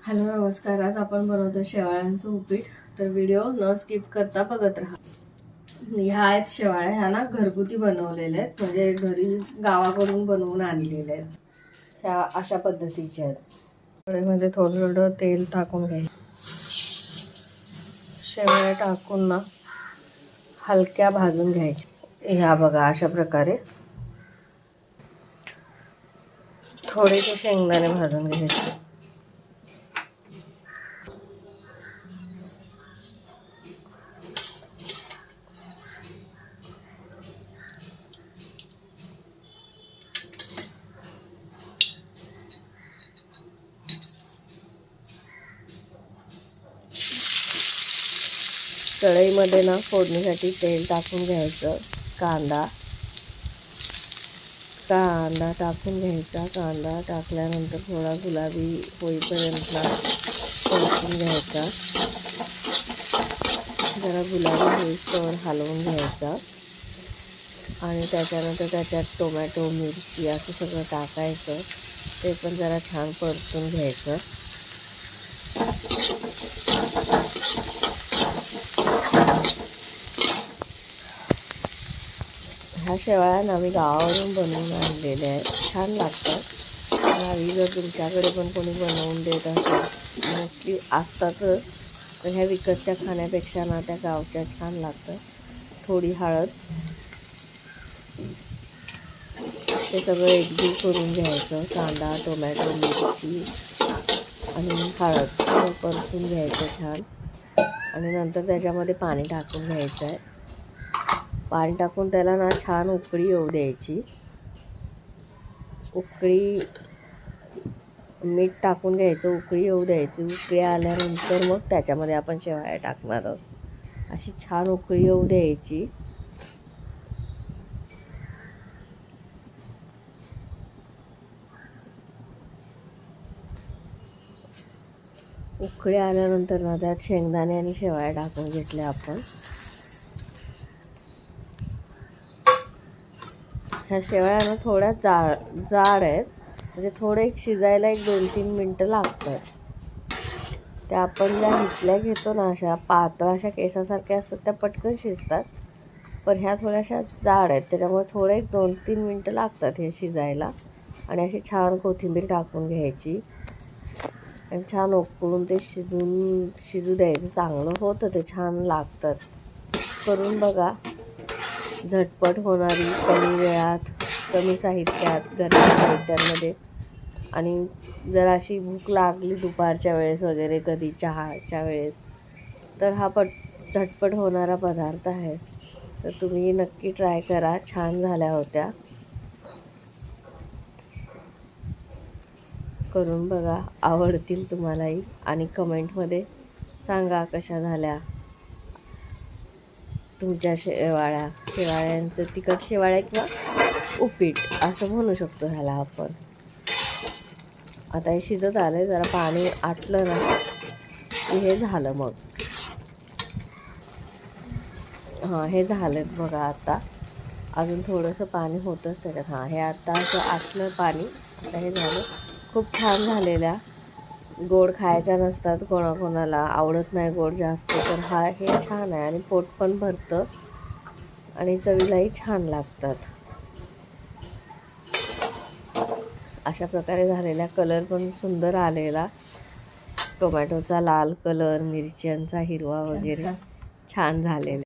Hello नमस्कार. आज आपण बनवतो शेवाळ्यांचं उपीट. तर व्हिडिओ न स्किप करता बघत राहा. ह्या आहेत शेवाळ्या. ह्या ना घरगुती बनवलेल्या आहेत, म्हणजे घरी गावाकडून बनवून आणलेल्या आहेत. ह्या अशा पद्धतीच्या आहेत. कढईमध्ये थोडं तेल टाकून घ्यायचं. शेवाळ्या टाकून ना हलक्या भाजून घ्यायच्या. ह्या बघा अशा प्रकारे थोडेसे शेंगदाणे भाजून घ्यायचे. कढईमध्ये ना फोडणीसाठी तेल टाकून घ्यायचं. कांदा टाकून घ्यायचा. कांदा टाकल्यानंतर थोडा गुलाबी होईपर्यंत परतून घ्यायचा. जरा गुलाबी होईस्तोवर हलवून घ्यायचा आणि त्याच्यानंतर त्याच्यात टोमॅटो, मिरची असं सगळं टाकायचं. ते पण जरा छान परतून घ्यायचं. ह्या शेवाळ्या आम्ही गावावरून बनवून आणलेल्या आहेत. छान लागतात. गावी जर तुमच्याकडे पण कोणी बनवून देत असेल, मोस्टली असतातच, तर ह्या विकतच्या खाण्यापेक्षा ना त्या गावच्या छान लागतात. थोडी हळद, ते सगळं एकजीव करून घ्यायचं. कांदा, टोमॅटो, मिरची आणि हळद परतून घ्यायचं छान. आणि नंतर त्याच्यामध्ये पाणी टाकून घ्यायचं आहे. पाणी टाकून त्याला ना छान उकळी येऊ द्यायची. मीठ टाकून घ्यायचं, उकळी येऊ द्यायची. उकळी आल्यानंतर मग त्याच्यामध्ये आपण शेवाळ्या टाकणार आहोत. अशी छान उकळी येऊ द्यायची. उकळी आल्यानंतर ना त्यात शेंगदाणे आणि शेवाळ्या टाकून घेतल्या आपण. ह्या शेवाळ्या ना थोड्या जाड आहेत, म्हणजे थोडे शिजायला 1-2-3 मिनटं लागतात. त्या आपण ज्या हिसल्या घेतो ना, अशा पातळ अशा केसासारख्या असतात, त्या पटकन शिजतात. पण ह्या थोड्याशा जाड आहेत, त्याच्यामुळे थोडे 2-3 मिनटं लागतात हे शिजायला. आणि अशी छान कोथिंबीर टाकून घ्यायची आणि छान उकळून ते शिजू द्यायचं. चांगलं होतं ते, छान लागतात. करून बघा. झटपट होणारी, कमी वेळात, कमी साहित्यात, घरच्या साहित्यांमध्ये. आणि जर अशी भूक लागली दुपारच्या वेळेस वगैरे, कधी चहाच्या वेळेस, तर हा झटपट होणारा पदार्थ आहे. तर तुम्ही नक्की ट्राय करा. छान झाल्या होत्या. करून बघा, आवडतील तुम्हालाही. आणि कमेंटमध्ये सांगा कशा झाल्या तुमच्या शेवाळ्यांचं. तिखट शेवाळ्या किंवा उपीट असं म्हणू शकतो ह्याला आपण. आता हे शिजत आलंय. जरा पाणी आटलं ना की हे झालं. मग हे झालं बघा. आता अजून थोडंसं पाणी होतंच त्याच्यात. हे आता असं आटलं पाणी. आता हे झालं. खूप छान झालेल्या. गोड खायच्या नसतात, कोणाकोणाला आवडत नाही गोड जास्त, तर हे छान आहे. आणि पोट पण भरतं आणि चवीलाही छान लागतात. अशा प्रकारे झालेल्या. कलर पण सुंदर आलेला. टोमॅटोचा लाल कलर, मिरच्यांचा हिरवा वगैरे छान झालेला.